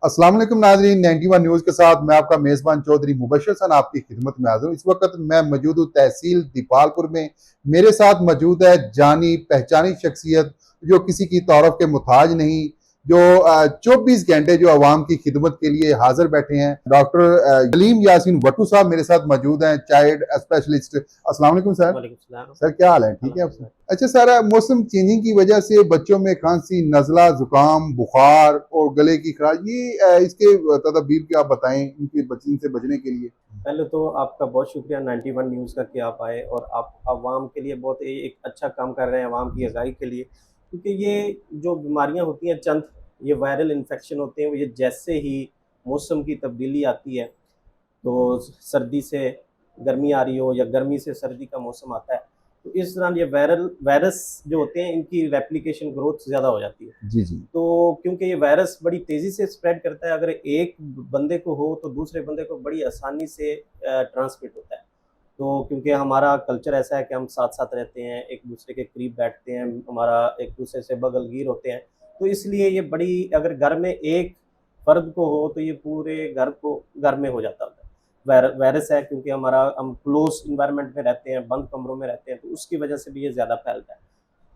अस्सलाम वालेकुम नाज़रीन, 91 न्यूज़ के साथ मैं आपका मेज़बान चौधरी मुबशर सन आपकी खिदमत में हाज़िर हूँ। इस वक्त मैं मौजूद हूँ तहसील दीपालपुर में। मेरे साथ मौजूद है जानी पहचानी शख्सियत जो किसी की तौरफ के मुताज नहीं, जो 24 घंटे जो अवाम की खिदमत के लिए हाजिर बैठे हैं। डॉक्टर कलीम यासीन वट्टू साहब मेरे साथ मौजूद हैं, चाइल्ड स्पेशलिस्ट। अस्सलाम वालेकुम सर। वालेकुम सलाम। सर क्या हाल है, ठीक है आप? अल्हम्दुलिल्लाह। अच्छा सर, मौसम चेंजिंग की वजह से बच्चों में खांसी, नज़ला, जुकाम, बुखार और गले की खराश, ये इसके तदबीर क्या आप बताएं इनके इनसे बचने के लिए। पहले तो आपका बहुत शुक्रिया 91 न्यूज़ का कि आप आए और आप अवाम के लिए बहुत एक अच्छा काम कर रहे हैं, अवाम की जी आगाही के लिए। क्योंकि ये जो बीमारियाँ होती हैं चंद, ये वायरल इन्फेक्शन होते हैं, ये जैसे ही मौसम की तब्दीली आती है, तो सर्दी से गर्मी आ रही हो या गर्मी से सर्दी का मौसम आता है, तो इस दौरान ये वायरस जो होते हैं, इनकी रेप्लिकेशन ग्रोथ ज़्यादा हो जाती है। जी जी। तो क्योंकि ये वायरस बड़ी तेज़ी से स्प्रेड करता है, अगर एक बंदे को हो तो दूसरे बंदे को बड़ी आसानी से ट्रांसमिट होता है। तो क्योंकि हमारा कल्चर ऐसा है कि हम साथ-साथ रहते हैं, एक-दूसरे के करीब बैठते हैं, हमारा एक-दूसरे से बगलगीर होते हैं। तो इसलिए ये बड़ी, अगर घर में एक फ़र्द को हो तो ये पूरे घर में हो जाता होता है। वायरस है, क्योंकि हम क्लोज़ एनवायरनमेंट में रहते हैं, बंद कमरों में रहते हैं, तो उसकी वजह से भी ये ज़्यादा फैलता है।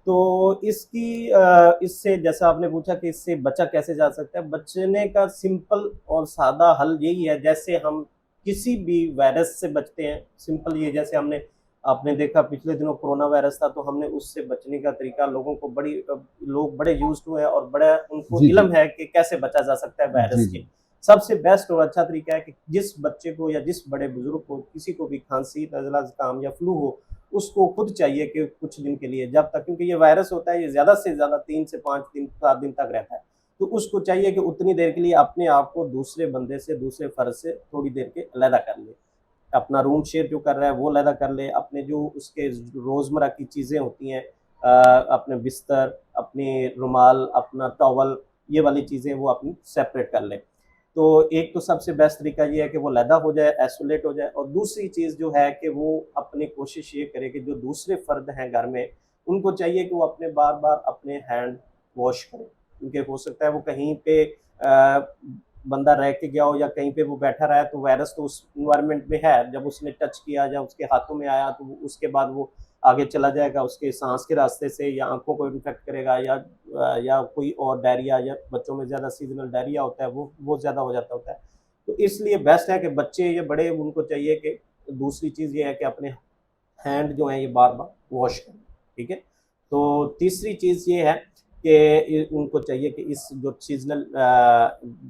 तो इससे जैसा आपने पूछा कि इससे बचा कैसे जा सकता है? बचने का सिंपल और सादा हल यही है, जैसे हम किसी भी वायरस से बचते हैं, सिंपल ये, जैसे आपने देखा पिछले दिनों कोरोना वायरस था, तो हमने उससे बचने का तरीका लोगों को लोग बड़े यूज़्ड टू हैं और बड़ा उनको जी जी। इल्म है कि कैसे बचा जा सकता है जी वायरस जी। के। सबसे बेस्ट और अच्छा तरीका है कि जिस बच्चे को या जिस बड़े बुज़ुर्ग को किसी को भी खाँसी, नज़ला, ज़ुकाम या फ्लू हो, उसको खुद चाहिए कि कुछ दिन के लिए, जब तक, क्योंकि ये वायरस होता है, ये ज़्यादा से ज़्यादा 3 से 5 दिन, 7 दिन तक रहता है। तो उसको चाहिए कि उतनी देर के लिए अपने आप को दूसरे बंदे से, दूसरे फ़र्द से थोड़ी देर के अलहदा कर ले। अपना रूम शेयर जो कर रहा है वो अलहदा कर ले, अपने जो उसके रोज़मर्रा की चीज़ें होती हैं, अपने बिस्तर, अपने रुमाल, अपना टॉवल, ये वाली चीज़ें वो अपनी सेपरेट कर ले। तो एक तो सबसे बेस्ट तरीका ये है कि वो अलहदा हो जाए, आइसोलेट हो जाए, और दूसरी चीज़ जो है कि वो अपनी कोशिश ये करे कि जो दूसरे फ़र्द हैं घर में, उनको चाहिए कि वो अपने बार-बार अपने हैंड वॉश करें। क्योंकि हो सकता है वो कहीं पे बंदा रह के गया हो या कहीं पे वो बैठा रहा है, तो वायरस तो उस एनवायरनमेंट में है। जब उसने टच किया या उसके हाथों में आया, तो उसके बाद वो आगे चला जाएगा, उसके साँस के रास्ते से, या आँखों को इन्फेक्ट करेगा, या कोई और डायरिया, या बच्चों में ज़्यादा सीज़नल डायरिया होता है, वो ज़्यादा हो जाता होता है। तो इसलिए बेस्ट है कि बच्चे या बड़े, उनको चाहिए कि दूसरी चीज़ ये है कि अपने हैंड जो हैं ये बार-बार वॉश करें, ठीक है? तो तीसरी चीज़ ये है कि उनको चाहिए कि इस जो सीज़नल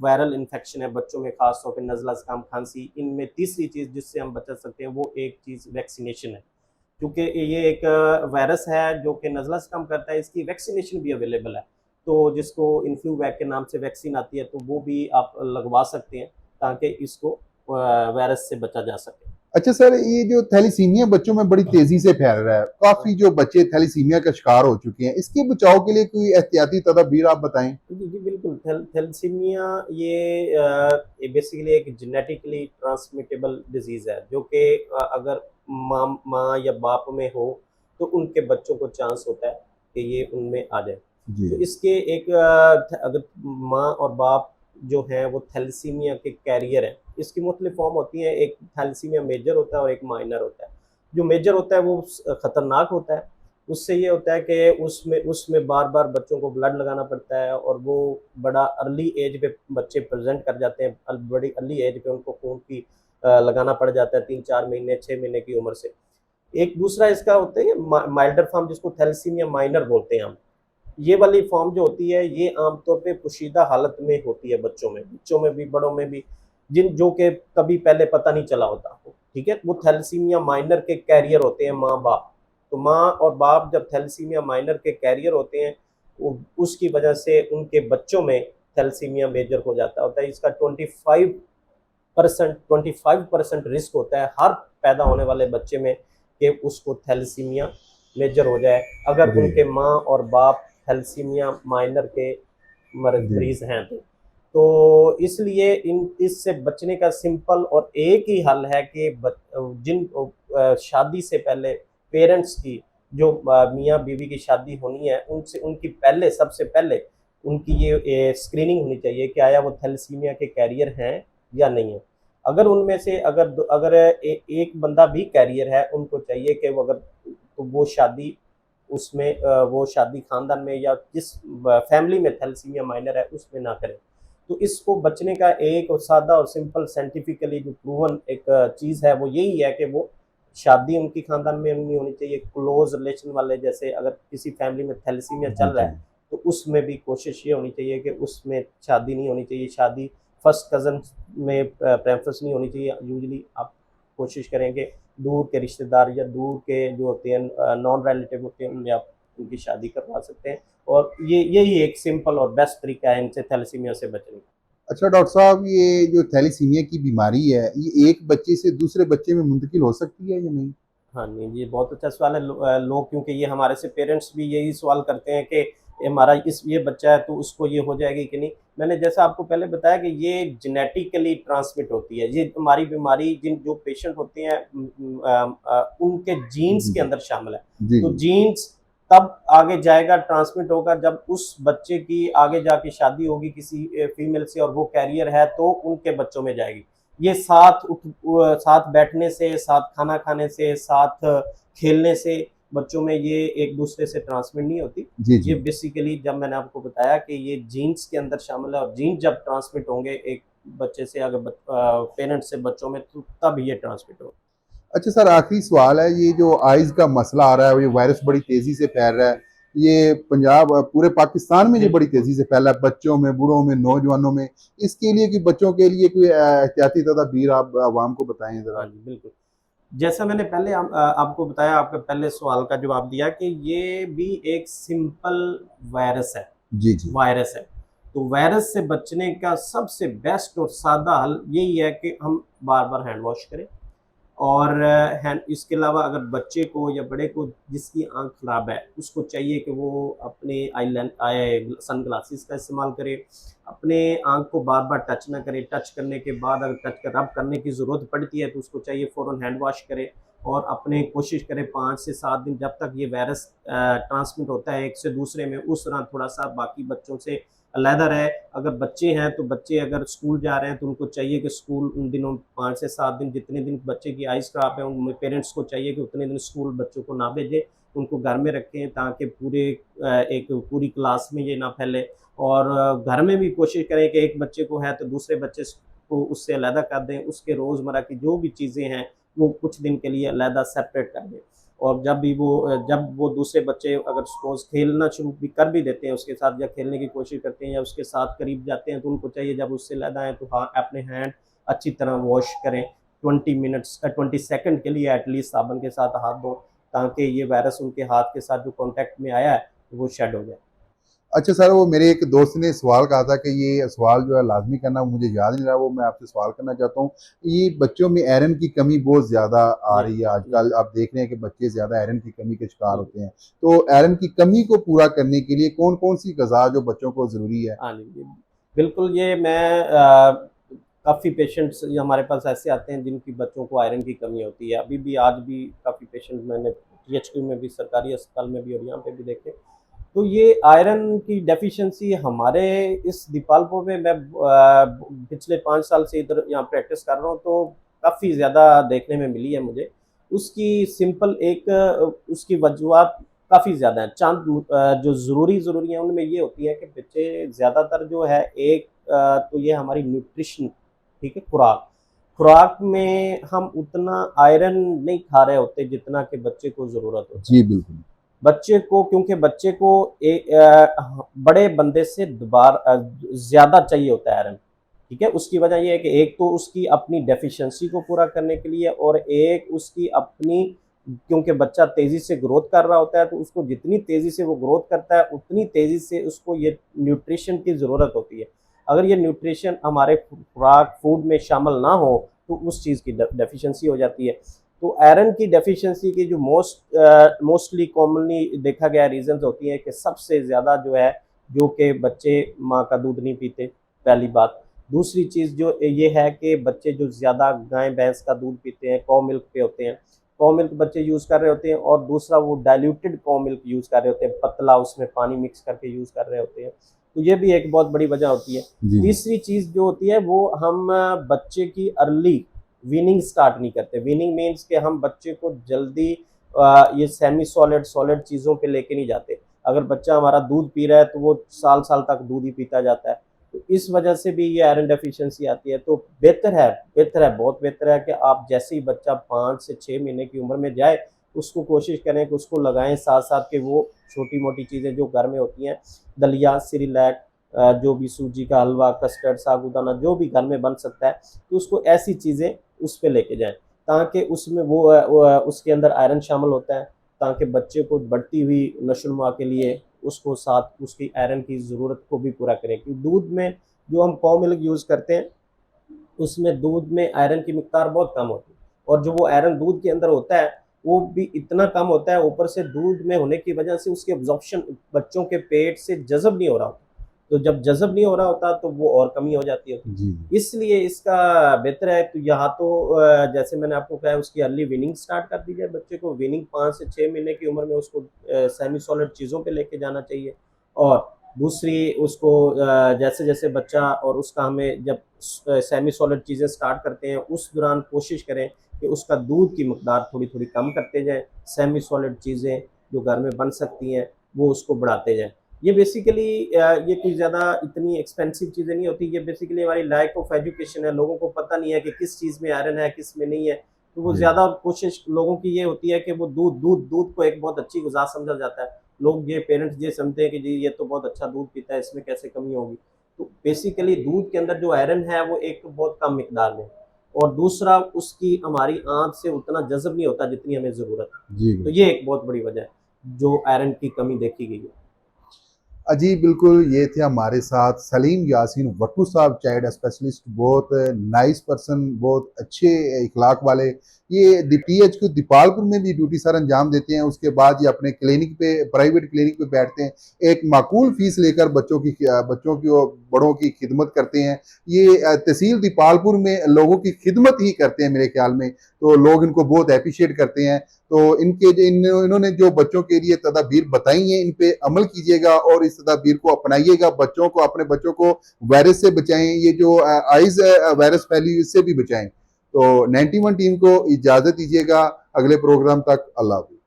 वायरल इन्फेक्शन है बच्चों में, ख़ास तौर पे नज़ला, ज़ुकाम, खाँसी, इनमें तीसरी चीज़ जिससे हम बचा सकते हैं, वो एक चीज़ वैक्सीनेशन है। क्योंकि ये एक वायरस है जो कि नज़ला से कम करता है, इसकी वैक्सीनेशन भी अवेलेबल है। तो जिसको इन्फ्लूवैक के नाम से वैक्सीन आती है, तो वो भी आप लगवा सकते हैं, ताकि इसको वायरस से बचा जा सके। अच्छा सर, ये जो थैलीसीमिया बच्चों में बड़ी तेजी से फैल रहा है, काफी जो बच्चे थैलीसीमिया का शिकार हो चुके हैं, इसके बचाव के लिए कोई एहतियाती तदबीर आप बताएं। जी, जी, बिल्कुल। थैलेसीमिया ये बेसिकली एक जेनेटिकली ट्रांसमिटेबल डिज़ीज़ है, जो कि अगर माँ माँ या बाप में हो, तो उनके बच्चों को चांस होता है कि ये उनमें आ जाए। जी तो जी। इसके एक अगर माँ और बाप जो हैं वो थैलेसीमिया के कैरियर हैं, इसकी मुख्तलिफ फ़ॉर्म होती हैं, एक थैलेसीमिया मेजर होता है और एक माइनर होता है। जो मेजर होता है वो खतरनाक होता है। उससे ये होता है कि उसमें उसमें बार-बार बच्चों को ब्लड लगाना पड़ता है, और वो बड़ा अर्ली एज पे बच्चे प्रेज़ेंट कर जाते हैं। बड़ी अर्ली एज पे उनको खून की लगाना पड़ जाता है, 3-4 महीने, 6 महीने की उम्र से। एक दूसरा इसका होता है माइल्डर फ़ॉर्म, जिसको थैलेसीमिया माइनर बोलते हैं हम। ये वाली फ़ॉर्म जो होती है, ये आमतौर पे पोशीदा हालत में होती है बच्चों में भी, बड़ों में भी, जो कि कभी पहले पता नहीं चला होता, ठीक है? वो थैलेसीमिया माइनर के कैरियर होते हैं माँ-बाप। तो माँ और बाप जब थैलेसीमिया माइनर के कैरियर होते हैं, उसकी वजह से उनके बच्चों में थैलेसीमिया मेजर हो जाता होता है। इसका 25% रिस्क होता है हर पैदा होने वाले बच्चे में कि उसको थैलेसीमिया मेजर हो जाए, अगर जी उनके माँ और बाप थैलेसीमिया माइनर के जी। मरीज हैं तो इसलिए इन इससे बचने का सिंपल और एक ही हल है कि शादी से पहले पेरेंट्स की, जो मियाँ बीवी की शादी होनी है, उनसे उनकी पहले सबसे पहले उनकी ये स्क्रीनिंग होनी चाहिए कि आया वो थैलेसीमिया के कैरियर हैं या नहीं है। अगर उनमें से अगर एक बंदा भी कैरियर है, उनको चाहिए कि वो अगर तो वो शादी उसमें वो शादी खानदान में या जिस फैमिली में थैलेसीमिया माइनर है उसमें ना करें। तो इसको बचने का एक और सादा और सिंपल साइंटिफिकली जो प्रूवन एक चीज़ है वो यही है कि वो शादी उनकी खानदान में नहीं होनी चाहिए। क्लोज रिलेशन वाले, जैसे अगर किसी फैमिली में थैलेसीमिया चल जी रहा जी। है तो उसमें भी कोशिश ये होनी चाहिए कि उसमें शादी नहीं होनी चाहिए। शादी फर्स्ट कज़न में प्रेफ़रेंस नहीं होनी चाहिए। यूजुअली आप कोशिश करेंगे दूर के रिश्तेदार या दूर के जो होते हैं नॉन रिलेटिव होते हैं उनमें आप उनकी शादी करवा सकते हैं। और ये यही एक सिंपल और बेस्ट तरीका है इनसे थैलेसीमिया से बचने का। अच्छा डॉक्टर साहब, ये जो थैलीसीमिया की बीमारी है, ये एक बच्चे से दूसरे बच्चे में मुंतकिल हो सकती है या नहीं? हाँ, नहीं, ये बहुत अच्छा सवाल है। लोग क्योंकि ये हमारे से पेरेंट्स भी यही सवाल करते हैं कि हमारा इस ये बच्चा है तो उसको ये हो जाएगी कि नहीं। मैंने जैसा आपको पहले बताया कि ये जेनेटिकली ट्रांसमिट होती है। ये हमारी बीमारी जिन जो पेशेंट होते हैं उनके जीन्स जी के जी। अंदर शामिल है। जी तो जी। जीन्स तब आगे जाएगा, ट्रांसमिट होगा जब उस बच्चे की आगे जाके शादी होगी किसी फीमेल से और वो कैरियर है तो उनके बच्चों में जाएगी। ये साथ बैठने से, साथ खाना खाने से, साथ खेलने से बच्चों में ये एक दूसरे से ट्रांसमिट नहीं होती। जी ये जी। बेसिकली जब मैंने आपको बताया कि ये जीन्स के अंदर शामिल है और जीन जब ट्रांसमिट होंगे एक बच्चे से अगर पेरेंट्स से बच्चों में तो तब ये ट्रांसमिट होगा। अच्छा सर, आखिरी सवाल है, ये जो आइज़ का मसला आ रहा है, ये वायरस बड़ी तेज़ी से फैल रहा है, ये पंजाब पूरे पाकिस्तान में ये बड़ी बिल्कुल। तेज़ी से फैला है, बच्चों में, बूढ़ों में, नौजवानों में। इसके लिए कि बच्चों के लिए कोई एहतियाती तदाबीर आप आवाम को बताएँ हाँ ज़रा? जी, बिल्कुल। जैसा मैंने पहले आपको बताया, आपके पहले सवाल का जवाब दिया कि ये भी एक सिंपल वायरस है। जी जी। वायरस है। तो वायरस से बचने का सबसे बेस्ट और सादा हल यही है कि हम बार-बार हैंड वॉश करें। और हैंड इसके अलावा अगर बच्चे को या बड़े को जिसकी आँख ख़राब है, उसको चाहिए कि वो अपने आई सनग्लासेस का इस्तेमाल करे। अपने आँख को बार-बार टच ना करे। टच करने के बाद अगर टच कर रब करने की ज़रूरत पड़ती है तो उसको चाहिए फ़ौरन हैंड वॉश करे। और अपने कोशिश करें 5 से 7 दिन जब तक ये वायरस ट्रांसमिट होता है एक से दूसरे में, उस दौरान थोड़ा-सा बाकी बच्चों से अलहदा रहे। अगर बच्चे हैं तो बच्चे अगर स्कूल जा रहे हैं तो उनको चाहिए कि स्कूल उन दिनों 5 से 7 दिन जितने दिन बच्चे की आइज़ ख़राब है, उन पेरेंट्स को चाहिए कि उतने दिन स्कूल बच्चों को ना भेजें, उनको घर में रखें ताकि एक पूरी क्लास में ये ना फैले। और घर में भी कोशिश करें कि एक बच्चे को है तो दूसरे बच्चे को उससे अलहदा कर दें, उसके रोज़मर्रा की जो भी चीज़ें हैं, वो कुछ दिन के लिए अलहदा सेपरेट कर दें। और जब वो दूसरे बच्चे अगर सपोज़ खेलना शुरू भी कर भी देते हैं उसके साथ या खेलने की कोशिश करते हैं या उसके साथ करीब जाते हैं तो उनको चाहिए जब उससे अलग आएँ तो हाँ, अपने हैंड अच्छी तरह वॉश करें। 20 सेकंड के लिए एटलीस्ट साबुन के साथ हाथ धों ताकि ये वायरस उनके हाथ के साथ जो कॉन्टैक्ट में आया है, वो शेड हो जाए। अच्छा सर, वो मेरे एक दोस्त ने सवाल कहा था कि ये सवाल जो है लाज़मी करना, वो मुझे याद नहीं रहा, वो मैं आपसे सवाल करना चाहता हूँ। ये बच्चों में आयरन की कमी बहुत ज़्यादा आ जी, रही है जी, आजकल, आप देख रहे हैं कि बच्चे ज़्यादा आयरन की कमी के शिकार जी। होते हैं। तो आयरन की कमी को पूरा करने के लिए कौन-कौन सी ग़िज़ा जो बच्चों को ज़रूरी है? हाँ जी, बिल्कुल। ये मैं काफ़ी पेशेंट्स ये हमारे पास ऐसे आते हैं जिनकी बच्चों को आयरन की कमी होती है। अभी भी आज भी काफ़ी पेशेंट मैंने टीएचक्यू में भी, सरकारी अस्पताल में भी और यहाँ पे भी देखे। तो ये आयरन की डेफ़िशिएंसी हमारे इस दीपालपुर में मैं पिछले 5 साल से इधर यहाँ प्रैक्टिस कर रहा हूँ तो काफ़ी ज़्यादा देखने में मिली है मुझे। उसकी सिंपल एक उसकी वजूहात काफ़ी ज़्यादा हैं। जो ज़रूरी हैं उनमें ये होती है कि बच्चे ज़्यादातर जो है एक तो ये हमारी न्यूट्रिशन, ठीक है? खुराक। खुराक में हम उतना आयरन नहीं खा रहे होते जितना कि बच्चे को ज़रूरत होता है। जी, बिल्कुल। बच्चे को क्योंकि बच्चे को बड़े बंदे से ज़्यादा चाहिए होता है आयरन, ठीक है? उसकी वजह ये है कि एक तो उसकी अपनी डेफ़िशिएंसी को पूरा करने के लिए और एक उसकी अपनी, क्योंकि बच्चा तेज़ी से ग्रोथ कर रहा होता है तो उसको जितनी तेज़ी से वो ग्रोथ करता है उतनी तेज़ी से उसको ये न्यूट्रिशन की ज़रूरत होती है। अगर ये न्यूट्रिशन हमारे खुराक फूड में शामिल ना हो तो उस चीज़ की डेफ़िशिएंसी हो जाती है। तो आयरन की डेफ़िशिएंसी की जो मोस्टली कॉमनली देखा गया रीज़न्स होती हैं कि सबसे ज़्यादा जो है, जो कि बच्चे माँ का दूध नहीं पीते, पहली बात। दूसरी चीज़ जो ये है कि बच्चे जो ज़्यादा गाय-भैंस का दूध पीते हैं, काऊ मिल्क पे होते हैं, काऊ मिल्क बच्चे यूज़ कर रहे होते हैं और दूसरा वो डाइल्यूटेड काऊ मिल्क यूज़ कर रहे होते हैं, पतला उसमें पानी मिक्स करके यूज़ कर रहे होते हैं। तो ये भी एक बहुत बड़ी वजह होती है। जी तीसरी चीज़ जो होती है वो हम बच्चे की अर्ली वीनिंग स्टार्ट नहीं करते। वीनिंग मीन्स कि हम बच्चे को जल्दी ये सेमी सॉलिड, सॉलिड चीज़ों पे लेके नहीं जाते। अगर बच्चा हमारा दूध पी रहा है तो वो साल-साल तक दूध ही पीता जाता है। तो इस वजह से भी ये आयरन डेफिशिएंसी आती है। तो बेहतर है, बहुत बेहतर है कि आप जैसे ही बच्चा 5 से 6 महीने की उम्र में जाए, उसको कोशिश करें कि उसको लगाएँ साथ-साथ कि वो छोटी-मोटी चीज़ें जो घर में होती हैं, दलिया, सेरेलैक, जो भी सूजी का हलवा, कस्टर्ड, साबूदाना जो भी घर में बन सकता है, तो उसको ऐसी चीज़ें उस पे लेके जाएँ, ताकि उसमें उसके अंदर आयरन शामिल होता है, ताकि बच्चे को बढ़ती हुई नशो-नुमा के लिए उसको साथ उसकी आयरन की ज़रूरत को भी पूरा करें। क्योंकि दूध में जो हम काऊ मिल्क यूज़ करते हैं, उसमें दूध में आयरन की मिक़दार बहुत कम होती है और जो वो आयरन दूध के अंदर होता है, वो भी इतना कम होता है, ऊपर से दूध में होने की वजह से उसकी एब्ज़ॉर्प्शन बच्चों के पेट से जज़ब नहीं हो रहा होता। तो जब जज़ब नहीं हो रहा होता, तो वो और कमी हो जाती है। जी इसलिए इसका बेहतर है तो या तो जैसे मैंने आपको कहा उसकी अर्ली वीनिंग स्टार्ट कर दी जाए, बच्चे को वीनिंग 5 से 6 महीने की उम्र में उसको सेमी सॉलिड चीज़ों पे लेके जाना चाहिए और दूसरी उसको जैसे-जैसे बच्चा और उसका हमें जब सेमी सॉलिड चीज़ें स्टार्ट करते हैं, उस दौरान कोशिश करें कि उसका दूध की मिक़दार थोड़ी-थोड़ी कम करते जाएँ, सेमी सॉलिड चीज़ें जो घर में बन सकती हैं, वो उसको बढ़ाते जाएँ। ये बेसिकली ये कोई ज़्यादा इतनी एक्सपेंसिव चीज़ें नहीं होती, ये बेसिकली हमारी लैक ऑफ एजुकेशन है, लोगों को पता नहीं है कि किस चीज़ में आयरन है, किस में नहीं है। तो वो जी ज़्यादा कोशिश लोगों की ये होती है कि वो दूध को एक बहुत अच्छी ग़िज़ा समझा जाता है। लोग ये पेरेंट्स ये समझते हैं कि जी ये तो बहुत अच्छा दूध पीता है, इसमें कैसे कमी होगी। तो बेसिकली दूध के अंदर जो आयरन है वो एक तो बहुत कम मिक़दार में और दूसरा उसकी हमारी आँत से उतना जज़ब नहीं होता जितनी हमें ज़रूरत है। जी तो बिल्कुल। ये एक बहुत बड़ी वजह है, जो आयरन की कमी देखी गई है। जी, बिल्कुल, ये थे हमारे साथ सलीम यासीन भट्टू साहब, चाइल्ड स्पेशलिस्ट, बहुत नाइस पर्सन, बहुत अच्छे इखलाक वाले। ये टीएचक्यू दीपालपुर में भी ड्यूटी सर अंजाम देते हैं, उसके बाद ये अपने क्लिनिक पे, प्राइवेट क्लिनिक पे बैठते हैं। एक माकूल फीस लेकर बच्चों की और बड़ों की खिदमत करते हैं। ये तहसील दीपालपुर में लोगों की खिदमत ही करते हैं मेरे ख्याल में, तो लोग इनको बहुत एप्रिशिएट करते हैं। तो इन्होंने जो बच्चों के लिए तदाबीर बताई हैं, इन पे अमल कीजिएगा और इस तदाबीर को अपनाइएगा। अपने बच्चों को वायरस से बचाएं, ये जो आइज वायरस फैली इससे भी बचाएं। तो 91 टीम को इजाजत दीजिएगा, अगले प्रोग्राम तक अल्लाह हाफिज।